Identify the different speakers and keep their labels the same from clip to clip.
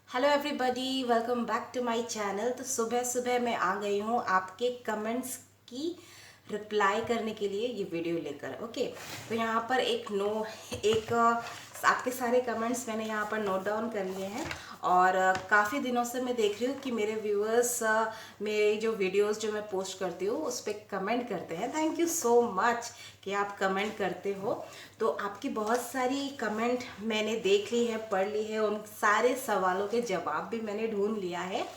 Speaker 1: Hello everybody, welcome back to my channel. तो सुबह सुबह मैं आ गई हूँ आपके कमेंट्स की रिप्लाई करने के लिए ये वीडियो लेकर। ओके, तो यहाँ पर आपके सारे कमेंट्स मैंने यहाँ पर नोट डाउन कर लिए हैं और काफ़ी दिनों से मैं देख रही हूँ कि मेरे व्यूअर्स मेरे जो वीडियोस जो मैं पोस्ट करती हूँ उस पर कमेंट करते हैं। थैंक यू सो मच कि आप कमेंट करते हो। तो आपकी बहुत सारी कमेंट मैंने देख ली है, पढ़ ली है, उन सारे सवालों के जवाब भी मैंने ढूंढ लिया है।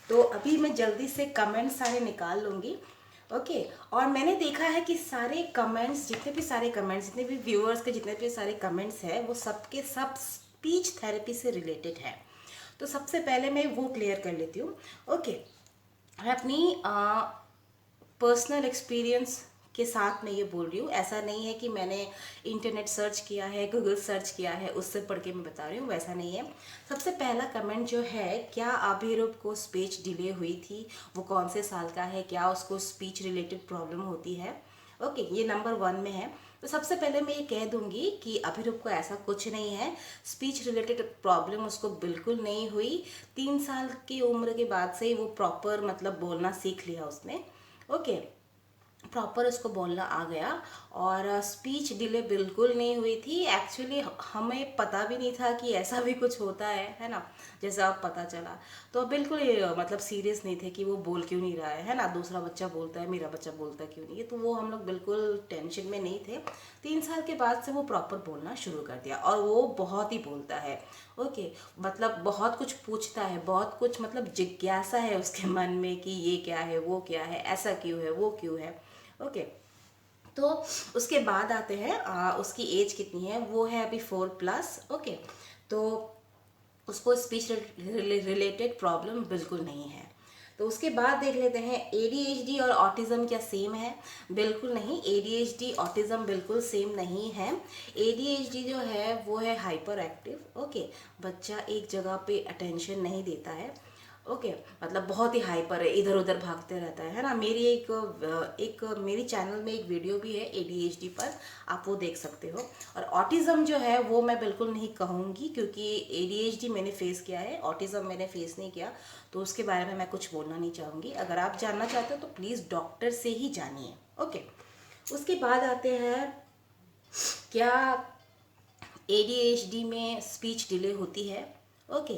Speaker 1: तो अभी मैं जल्दी से कमेंट सारे निकाल लूँगी। ओके, और मैंने देखा है कि सारे कमेंट्स, जितने भी व्यूअर्स के जितने भी सारे कमेंट्स हैं वो सबके सब स्पीच थेरेपी से रिलेटेड है। तो सबसे पहले मैं वो क्लियर कर लेती हूँ। ओके, मैं अपनी पर्सनल एक्सपीरियंस के साथ मैं ये बोल रही हूँ। ऐसा नहीं है कि मैंने इंटरनेट सर्च किया है, गूगल सर्च किया है, उससे पढ़ के मैं बता रही हूँ, वैसा नहीं है। सबसे पहला कमेंट जो है, क्या अभिरूप को स्पीच डिले हुई थी, वो कौन से साल का है, क्या उसको स्पीच रिलेटेड प्रॉब्लम होती है। ओके, ये नंबर 1 में है। तो सबसे पहले मैं ये कह दूंगी कि अभिरूप को ऐसा कुछ नहीं है, स्पीच रिलेटेड प्रॉब्लम उसको बिल्कुल नहीं हुई। 3 साल की उम्र के बाद से ही वो प्रॉपर मतलब बोलना सीख लिया उसने। ओके, प्रॉपर उसको बोलना आ गया और स्पीच डिले बिल्कुल नहीं हुई थी। एक्चुअली हमें पता भी नहीं था कि ऐसा भी कुछ होता है ना। जैसे अब पता चला तो बिल्कुल मतलब सीरियस नहीं थे कि वो बोल क्यों नहीं रहा है ना, दूसरा बच्चा बोलता है, मेरा बच्चा बोलता क्यों नहीं है। तो वो हम लोग बिल्कुल टेंशन में नहीं थे। 3 साल के बाद से वो प्रॉपर बोलना शुरू कर दिया और वो बहुत ही बोलता है। ओके, मतलब बहुत कुछ पूछता है, बहुत कुछ मतलब जिज्ञासा है उसके मन में कि ये क्या है, वो क्या है, ऐसा क्यों है, वो क्यों है। ओके, तो उसके बाद आते हैं उसकी एज कितनी है। वो है अभी 4+। ओके, तो उसको स्पीच रिलेटेड प्रॉब्लम बिल्कुल नहीं है। तो उसके बाद देख लेते हैं एडीएचडी और ऑटिज्म क्या सेम है। बिल्कुल नहीं, एडीएचडी ऑटिज्म बिल्कुल सेम नहीं है। एडीएचडी जो है वो है हाइपर एक्टिव। ओके, बच्चा एक जगह पे अटेंशन नहीं देता है। ओके, मतलब बहुत ही हाइपर है, इधर उधर भागते रहता है ना। मेरी एक मेरी चैनल में एक वीडियो भी है एडीएचडी पर, आप वो देख सकते हो। और ऑटिज्म जो है वो मैं बिल्कुल नहीं कहूँगी, क्योंकि एडीएचडी मैंने फेस किया है, ऑटिज्म मैंने फेस नहीं किया, तो उसके बारे में मैं कुछ बोलना नहीं चाहूँगी। अगर आप जानना चाहते हो तो प्लीज़ डॉक्टर से ही जानिए। ओके, उसके बाद आते हैं, क्या एडीएचडी में स्पीच डिले होती है। ओके,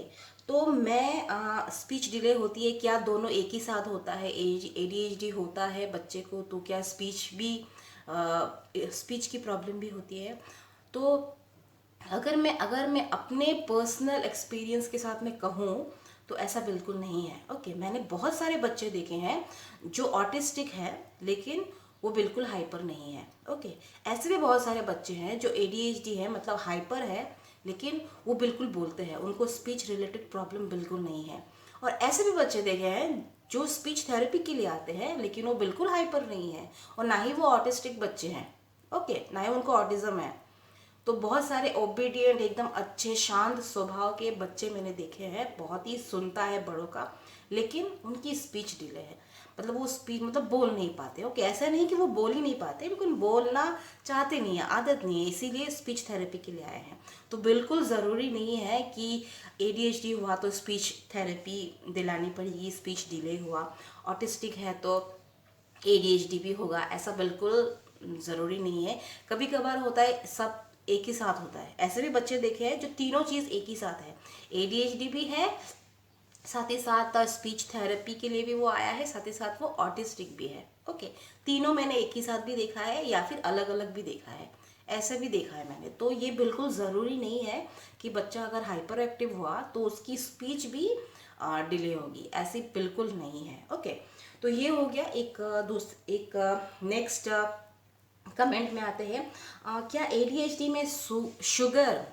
Speaker 1: तो मैं स्पीच डिले होती है, क्या दोनों एक ही साथ होता है, एडीएचडी होता है बच्चे को तो क्या स्पीच की प्रॉब्लम भी होती है। तो अगर मैं अपने पर्सनल एक्सपीरियंस के साथ में कहूँ तो ऐसा बिल्कुल नहीं है। ओके, मैंने बहुत सारे बच्चे देखे हैं जो ऑटिस्टिक हैं लेकिन वो बिल्कुल हाइपर नहीं है। ओके, ऐसे भी बहुत सारे बच्चे हैं जो एडीएचडी है, मतलब हाइपर है, लेकिन वो बिल्कुल बोलते हैं, उनको स्पीच रिलेटेड प्रॉब्लम बिल्कुल नहीं है। और ऐसे भी बच्चे देखे हैं जो स्पीच थेरेपी के लिए आते हैं लेकिन वो बिल्कुल हाइपर नहीं है और ना ही वो ऑटिस्टिक बच्चे हैं। ओके, ना ही उनको ऑटिज्म है। तो बहुत सारे ओबीडियंट, एकदम अच्छे शांत स्वभाव के बच्चे मैंने देखे हैं, बहुत ही सुनता है बड़ों का, लेकिन उनकी स्पीच डिले है, मतलब वो स्पीच मतलब बोल नहीं पाते। ओके, ऐसा नहीं कि वो बोल ही नहीं पाते, लेकिन बोलना चाहते नहीं है, आदत नहीं है, इसीलिए स्पीच थेरेपी के लिए आए हैं। तो बिल्कुल ज़रूरी नहीं है कि एडीएचडी हुआ तो स्पीच थेरेपी दिलानी पड़ेगी, स्पीच डिले हुआ, ऑटिस्टिक है तो एडीएचडी भी होगा, ऐसा बिल्कुल ज़रूरी नहीं है। कभी कभार होता है, सब एक ही साथ होता है। ऐसे भी बच्चे देखे हैं जो तीनों चीज़ एक ही साथ है, एडीएचडी भी है, साथ ही साथ स्पीच थेरेपी के लिए भी वो आया है, साथ ही साथ वो ऑटिस्टिक भी है। ओके, तीनों मैंने एक ही साथ भी देखा है या फिर अलग अलग भी देखा है, ऐसे भी देखा है मैंने। तो ये बिल्कुल ज़रूरी नहीं है कि बच्चा अगर हाइपर एक्टिव हुआ तो उसकी स्पीच भी डिले होगी, ऐसी बिल्कुल नहीं है। ओके, तो ये हो गया एक नेक्स्ट कमेंट में आते हैं, क्या एडीएचडी में शुगर,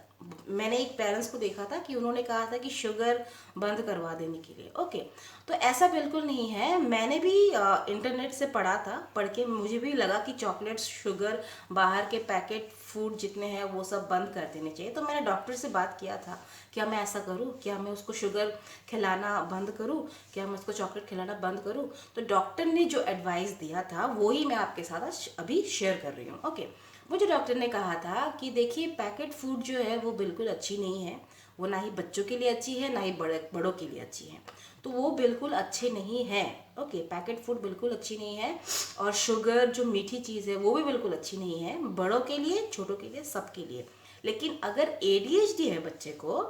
Speaker 1: मैंने एक पेरेंट्स को देखा था कि उन्होंने कहा था कि शुगर बंद करवा देने के लिए। ओके, तो ऐसा बिल्कुल नहीं है। मैंने भी इंटरनेट से पढ़ा था, पढ़ के मुझे भी लगा कि चॉकलेट्स, शुगर, बाहर के पैकेट फूड जितने हैं वो सब बंद कर देने चाहिए। तो मैंने डॉक्टर से बात किया था, क्या मैं ऐसा करूँ, क्या मैं उसको शुगर खिलाना बंद करूँ, क्या मैं उसको चॉकलेट खिलाना बंद करूँ। तो डॉक्टर ने जो एडवाइस दिया था वो ही मैं आपके साथ आज अभी शेयर कर रही हूँ। ओके, मुझे डॉक्टर ने कहा था कि देखिए पैकेट फूड जो है वो बिल्कुल अच्छी नहीं है, वो ना ही बच्चों के लिए अच्छी है, ना ही बड़ों के लिए अच्छी है। तो वो बिल्कुल अच्छे नहीं है। ओके, पैकेट फूड बिल्कुल अच्छी नहीं है। और शुगर जो मीठी चीज़ है वो भी बिल्कुल अच्छी नहीं है, बड़ों के लिए, छोटों के लिए, सबके लिए। लेकिन अगर ADHD है बच्चे को,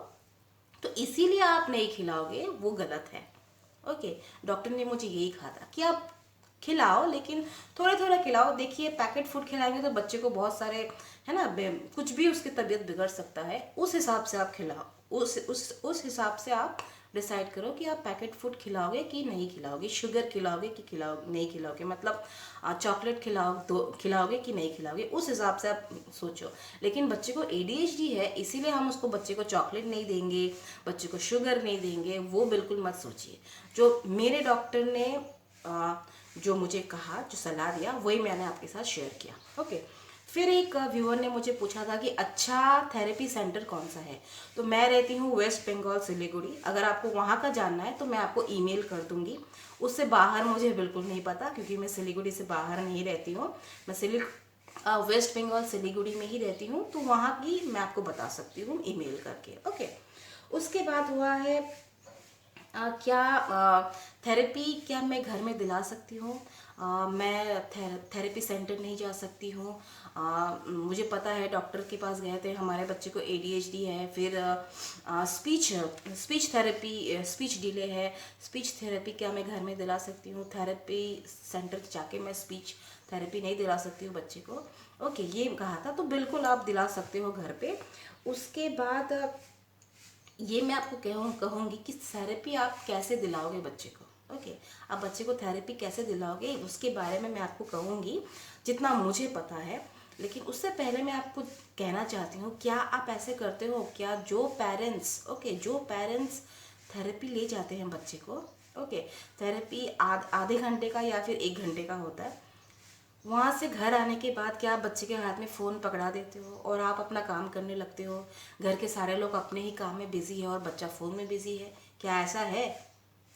Speaker 1: तो इसीलिए आप नहीं खिलाओगे, वो गलत है। ओके, डॉक्टर ने मुझे यही कहा था कि आप खिलाओ, लेकिन थोड़ा थोड़ा खिलाओ। देखिए, पैकेट फूड खिलाएंगे तो बच्चे को बहुत सारे, है ना, कुछ भी उसकी तबीयत बिगड़ सकता है। उस हिसाब से आप खिलाओ, उस हिसाब से आप डिसाइड करो कि आप पैकेट फूड खिलाओगे कि नहीं खिलाओगे, शुगर खिलाओगे कि नहीं खिलाओगे, मतलब चॉकलेट खिलाओगे कि नहीं खिलाओगे, उस हिसाब से आप सोचो। लेकिन बच्चे को ADHD है, इसीलिए हम उसको बच्चे को चॉकलेट नहीं देंगे, बच्चे को शुगर नहीं देंगे, वो बिल्कुल मत सोचिए। जो मेरे डॉक्टर ने जो मुझे कहा, जो सलाह दिया, वही मैंने आपके साथ शेयर किया। ओके, फिर एक व्यूअर ने मुझे पूछा था कि अच्छा थेरेपी सेंटर कौन सा है। तो मैं रहती हूँ वेस्ट बंगाल सिलीगुड़ी। अगर आपको वहाँ का जानना है तो मैं आपको ईमेल कर दूँगी। उससे बाहर मुझे बिल्कुल नहीं पता, क्योंकि मैं सिलीगुड़ी से बाहर नहीं रहती हूँ। मैं वेस्ट बंगाल सिलीगुड़ी में ही रहती हूँ, तो वहाँ की मैं आपको बता सकती हूँ ईमेल करके। ओके, उसके बाद हुआ है क्या थेरेपी क्या मैं घर में दिला सकती हूँ। मैं थेरेपी सेंटर नहीं जा सकती हूँ। मुझे पता है, डॉक्टर के पास गए थे, हमारे बच्चे को ADHD है, फिर स्पीच थेरेपी, स्पीच डिले है, स्पीच थेरेपी क्या मैं घर में दिला सकती हूँ। थेरेपी सेंटर जाके मैं स्पीच थेरेपी नहीं दिला सकती हूँ बच्चे को। ओके, ये कहा था, तो बिल्कुल आप दिला सकते हो घर पे। उसके बाद ये मैं आपको कहूँगी कि थेरेपी आप कैसे दिलाओगे बच्चे को। ओके, आप बच्चे को थेरेपी कैसे दिलाओगे, उसके बारे में मैं आपको कहूँगी, जितना मुझे पता है। लेकिन उससे पहले मैं आपको कहना चाहती हूँ, क्या आप ऐसे करते हो क्या, जो पेरेंट्स थेरेपी ले जाते हैं बच्चे को। ओके, थेरेपी आधे घंटे का या फिर 1 घंटे का होता है। वहाँ से घर आने के बाद क्या आप बच्चे के हाथ में फ़ोन पकड़ा देते हो और आप अपना काम करने लगते हो। घर के सारे लोग अपने ही काम में बिज़ी है और बच्चा फ़ोन में बिज़ी है, क्या ऐसा है?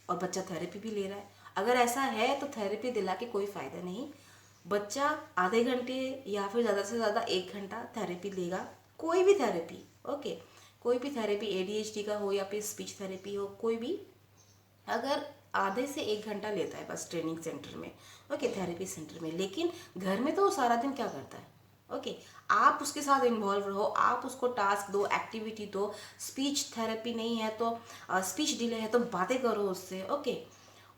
Speaker 1: और बच्चा थेरेपी भी ले रहा है। अगर ऐसा है तो थेरेपी दिला के कोई फ़ायदा नहीं। बच्चा आधे घंटे या फिर ज़्यादा से ज़्यादा 1 घंटा थेरेपी लेगा, कोई भी थेरेपी। ओके, कोई भी थेरेपी, ADHD का हो या फिर स्पीच थेरेपी हो, कोई भी, अगर आधे से 1 घंटा लेता है बस ट्रेनिंग सेंटर में, ओके, थेरेपी सेंटर में। लेकिन घर में तो वो सारा दिन क्या करता है। ओके, आप उसके साथ इन्वॉल्व रहो, आप उसको टास्क दो, एक्टिविटी दो। स्पीच थेरेपी नहीं है तो, स्पीच डिले है तो बातें करो उससे। ओके,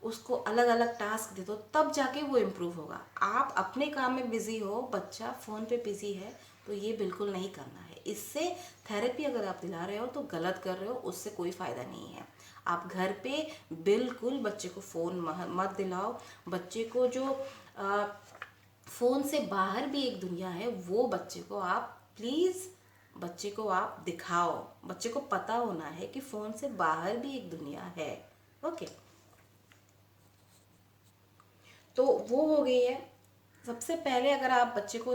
Speaker 1: उसको अलग अलग टास्क दे दो, तब जाके वो इम्प्रूव होगा। आप अपने काम में बिजी हो, बच्चा फ़ोन पे बिजी है, तो ये बिल्कुल नहीं करना है। इससे थेरेपी अगर आप दिला रहे हो तो गलत कर रहे हो, उससे कोई फ़ायदा नहीं है। आप घर पे बिल्कुल बच्चे को फ़ोन मत दिलाओ। बच्चे को जो फ़ोन से बाहर भी एक दुनिया है, वो बच्चे को आप प्लीज़, बच्चे को आप दिखाओ। बच्चे को पता होना है कि फ़ोन से बाहर भी एक दुनिया है। ओके, तो वो हो गई है। सबसे पहले अगर आप बच्चे को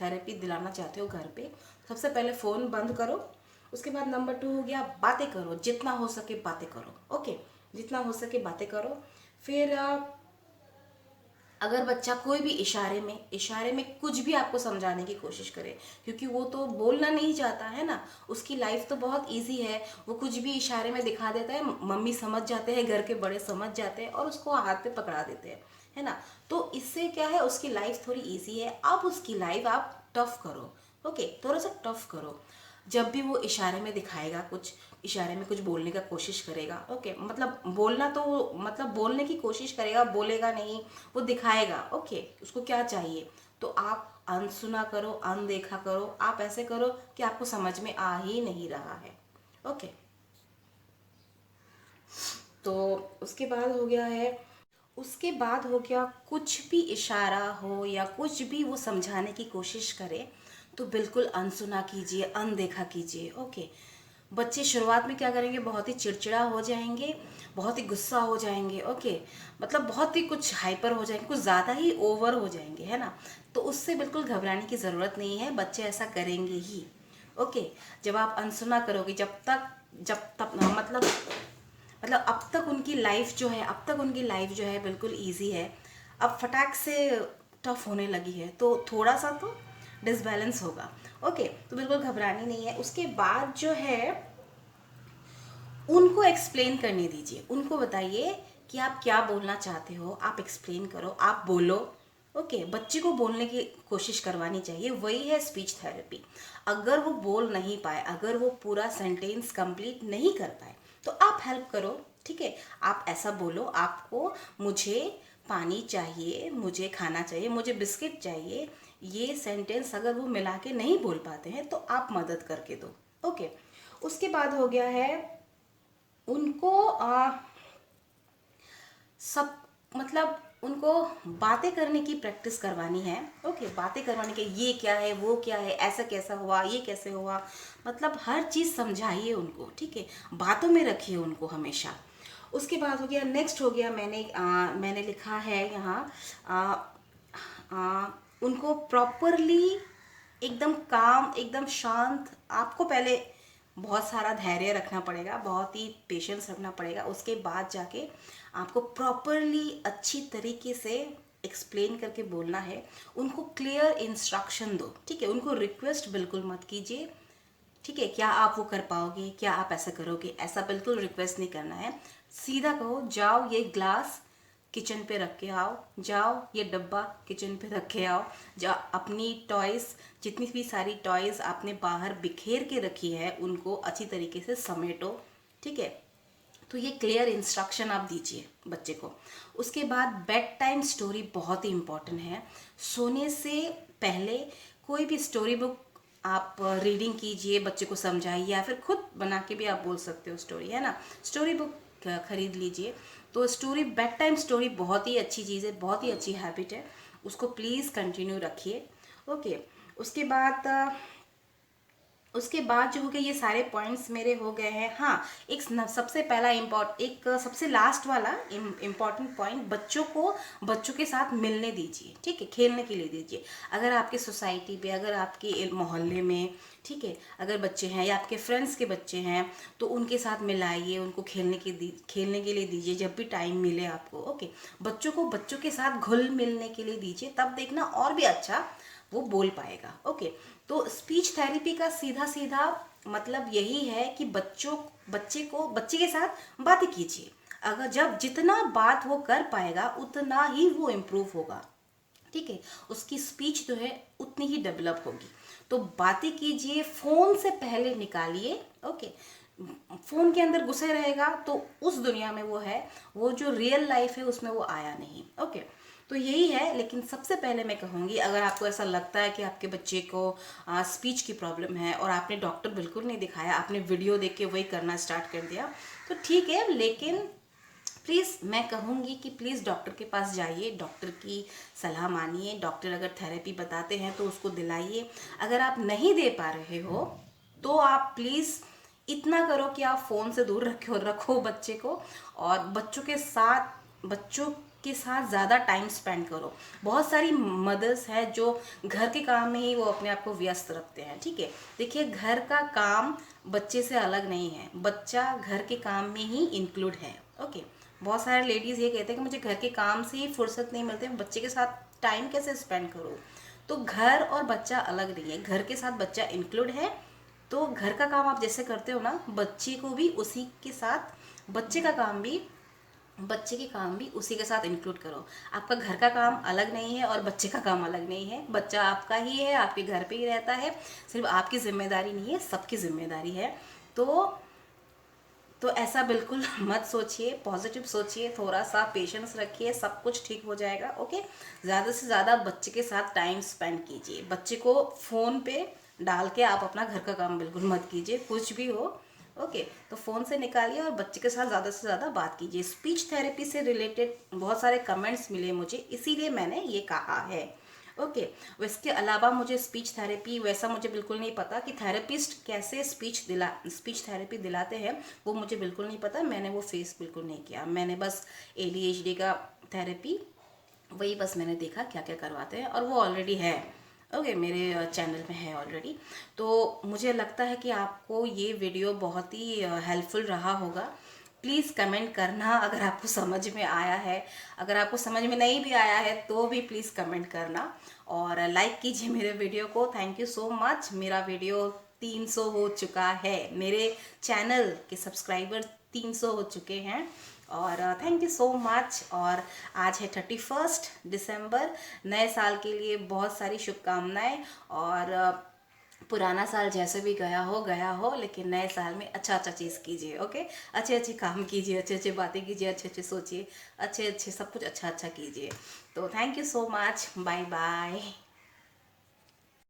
Speaker 1: थेरेपी दिलाना चाहते हो घर पे, सबसे पहले फ़ोन बंद करो। उसके बाद नंबर 2 हो गया, बातें करो, जितना हो सके बातें करो। ओके, जितना हो सके बातें करो। फिर अगर बच्चा कोई भी इशारे में कुछ भी आपको समझाने की कोशिश करे, क्योंकि वो तो बोलना नहीं चाहता है ना, उसकी लाइफ तो बहुत इजी है, वो कुछ भी इशारे में दिखा देता है, मम्मी समझ जाते हैं, घर के बड़े समझ जाते हैं और उसको हाथ पे पकड़ा देते हैं, है ना। तो इससे क्या है, उसकी लाइफ थोड़ी इजी है। अब उसकी लाइफ आप टफ करो। ओके, थोड़ा सा टफ करो। जब भी वो इशारे में दिखाएगा, कुछ इशारे में कुछ बोलने का कोशिश करेगा, ओके, मतलब बोलना तो, मतलब बोलने की कोशिश करेगा, बोलेगा नहीं, वो दिखाएगा। ओके, उसको क्या चाहिए, तो आप अनसुना करो, अनदेखा करो। आप ऐसे करो कि आपको समझ में आ ही नहीं रहा है। ओके, तो उसके बाद हो गया है, उसके बाद हो गया, कुछ भी इशारा हो या कुछ भी वो समझाने की कोशिश करे तो बिल्कुल अनसुना कीजिए, अनदेखा कीजिए। ओके, बच्चे शुरुआत में क्या करेंगे, बहुत ही चिड़चिड़ा हो जाएंगे, बहुत ही गुस्सा हो जाएंगे। ओके, मतलब बहुत ही कुछ हाइपर हो जाएंगे, कुछ ज़्यादा ही ओवर हो जाएंगे, है ना। तो उससे बिल्कुल घबराने की ज़रूरत नहीं है, बच्चे ऐसा करेंगे ही। ओके, जब आप अनसुना करोगे, जब तक अब तक उनकी लाइफ जो है बिल्कुल इजी है। अब फटाक से टफ होने लगी है, तो थोड़ा सा तो डिसबैलेंस होगा। ओके, तो बिल्कुल घबरानी नहीं है। उसके बाद जो है, उनको एक्सप्लेन करने दीजिए, उनको बताइए कि आप क्या बोलना चाहते हो, आप एक्सप्लेन करो, आप बोलो। ओके, बच्चे को बोलने की कोशिश करवानी चाहिए, वही है स्पीच थेरेपी। अगर वो बोल नहीं पाए, अगर वो पूरा सेंटेंस कंप्लीट नहीं कर पाए, तो आप हेल्प करो। ठीक है, आप ऐसा बोलो, आपको मुझे पानी चाहिए, मुझे खाना चाहिए, मुझे बिस्किट चाहिए, ये सेंटेंस अगर वो मिला के नहीं बोल पाते हैं तो आप मदद करके दो। ओके, उसके बाद हो गया है उनको सब मतलब उनको बातें करने की प्रैक्टिस करवानी है। ओके, बातें करवाने के, ये क्या है, वो क्या है, ऐसा कैसा हुआ, ये कैसे हुआ, मतलब हर चीज़ समझाइए उनको। ठीक है, बातों में रखिए उनको हमेशा। उसके बाद हो गया, नेक्स्ट हो गया, मैंने लिखा है यहाँ, उनको प्रॉपरली एकदम काम, एकदम शांत, आपको पहले बहुत सारा धैर्य रखना पड़ेगा, बहुत ही पेशेंस रखना पड़ेगा, उसके बाद जाके आपको प्रॉपरली अच्छी तरीके से एक्सप्लेन करके बोलना है। उनको क्लियर इंस्ट्रक्शन दो। ठीक है, उनको रिक्वेस्ट बिल्कुल मत कीजिए। ठीक है, क्या आप वो कर पाओगे, क्या आप ऐसा करोगे, ऐसा बिल्कुल रिक्वेस्ट नहीं करना है। सीधा कहो, जाओ ये ग्लास किचन पे रख के आओ, जाओ ये डब्बा किचन पे रख के आओ, जा अपनी टॉयज़, जितनी भी सारी टॉयज़ आपने बाहर बिखेर के रखी है उनको अच्छी तरीके से समेटो। ठीक है, तो ये क्लियर इंस्ट्रक्शन आप दीजिए बच्चे को। उसके बाद बेड टाइम स्टोरी बहुत ही इम्पॉर्टेंट है। सोने से पहले कोई भी स्टोरी बुक आप रीडिंग कीजिए, बच्चे को समझाइए, या फिर खुद बना के भी आप बोल सकते हो स्टोरी, है ना। स्टोरी बुक खरीद लीजिए। तो स्टोरी, बेड टाइम स्टोरी बहुत ही अच्छी चीज़ है, बहुत ही अच्छी हैबिट है, उसको प्लीज़ कंटिन्यू रखिए। ओके, उसके बाद उसके बाद जो हो गए, ये सारे पॉइंट्स मेरे हो गए हैं। हाँ, सबसे पहला एक सबसे लास्ट वाला इम्पॉर्टेंट पॉइंट, बच्चों के साथ मिलने दीजिए। ठीक है, खेलने के लिए दीजिए। अगर आपके सोसाइटी पे, अगर आपके मोहल्ले में, ठीक है, अगर बच्चे हैं या आपके फ्रेंड्स के बच्चे हैं तो उनके साथ मिलाइए, उनको खेलने के लिए दीजिए जब भी टाइम मिले आपको। ओके, बच्चों के साथ घुल मिलने के लिए दीजिए, तब देखना और भी अच्छा वो बोल पाएगा। ओके, तो स्पीच थेरेपी का सीधा सीधा मतलब यही है कि बच्चे के साथ बातें कीजिए। अगर जब जितना बात वो कर पाएगा उतना ही वो इम्प्रूव होगा। ठीक है, उसकी स्पीच जो है उतनी ही डेवलप होगी। तो बातें कीजिए, फोन से पहले निकालिए। ओके, फोन के अंदर घुसे रहेगा तो उस दुनिया में वो है, वो जो रियल लाइफ है उसमें वो आया नहीं। ओके, तो यही है। लेकिन सबसे पहले मैं कहूँगी, अगर आपको ऐसा लगता है कि आपके बच्चे को स्पीच की प्रॉब्लम है और आपने डॉक्टर बिल्कुल नहीं दिखाया, आपने वीडियो देख के वही करना स्टार्ट कर दिया, तो ठीक है, लेकिन प्लीज़ मैं कहूँगी कि प्लीज़ डॉक्टर के पास जाइए, डॉक्टर की सलाह मानिए। डॉक्टर अगर थेरेपी बताते हैं तो उसको दिलाइए। अगर आप नहीं दे पा रहे हो तो आप प्लीज़ इतना करो कि आप फ़ोन से दूर रखो बच्चे को, और बच्चों के साथ ज़्यादा टाइम स्पेंड करो। बहुत सारी मदर्स हैं जो घर के काम में ही वो अपने आप को व्यस्त रखते हैं। ठीक है, देखिए, घर का काम बच्चे से अलग नहीं है, बच्चा घर के काम में ही इंक्लूड है। ओके, बहुत सारे लेडीज़ ये कहते हैं कि मुझे घर के काम से ही फुर्सत नहीं मिलती, बच्चे के साथ टाइम कैसे स्पेंड करूँ। तो घर और बच्चा अलग नहीं है, घर के साथ बच्चा इंक्लूड है। तो घर का काम आप जैसे करते हो ना, बच्चे को भी उसी के साथ, बच्चे के काम भी उसी के साथ इंक्लूड करो। आपका घर का काम अलग नहीं है और बच्चे का काम अलग नहीं है। बच्चा आपका ही है, आपके घर पे ही रहता है, सिर्फ आपकी जिम्मेदारी नहीं है, सबकी जिम्मेदारी है। तो ऐसा बिल्कुल मत सोचिए, पॉजिटिव सोचिए, थोड़ा सा पेशेंस रखिए, सब कुछ ठीक हो जाएगा। ओके, ज़्यादा से ज़्यादा बच्चे के साथ टाइम स्पेंड कीजिए। बच्चे को फ़ोन पे डाल के आप अपना घर का काम बिल्कुल मत कीजिए, कुछ भी हो। ओके, तो फ़ोन से निकालिए और बच्चे के साथ ज़्यादा से ज़्यादा बात कीजिए। स्पीच थेरेपी से रिलेटेड बहुत सारे कमेंट्स मिले मुझे, इसीलिए मैंने ये कहा है। ओके, इसके अलावा मुझे स्पीच थेरेपी वैसा मुझे बिल्कुल नहीं पता कि थेरेपिस्ट कैसे स्पीच थेरेपी दिलाते हैं, वो मुझे बिल्कुल नहीं पता। मैंने वो फेस बिल्कुल नहीं किया। मैंने बस ADHD का थेरेपी, वही बस मैंने देखा क्या क्या करवाते हैं, और वो ऑलरेडी है। ओके, मेरे चैनल में है ऑलरेडी। तो मुझे लगता है कि आपको ये वीडियो बहुत ही हेल्पफुल रहा होगा। प्लीज़ कमेंट करना अगर आपको समझ में आया है। अगर आपको समझ में नहीं भी आया है तो भी प्लीज़ कमेंट करना, और लाइक कीजिए मेरे वीडियो को। Thank you so much. मेरा वीडियो 300 हो चुका है। मेरे चैनल के सब्सक्राइबर 300 हो चुके हैं। और थैंक यू सो मच। और आज है 31 दिसंबर, नए साल के लिए बहुत सारी शुभकामनाएं। और पुराना साल जैसे भी गया हो, लेकिन नए साल में अच्छा अच्छा चीज़ कीजिए। ओके, अच्छे अच्छे काम कीजिए, अच्छे अच्छे बातें कीजिए, अच्छे अच्छे सोचिए, अच्छे अच्छे सब कुछ अच्छा अच्छा कीजिए। तो thank you so much, bye bye.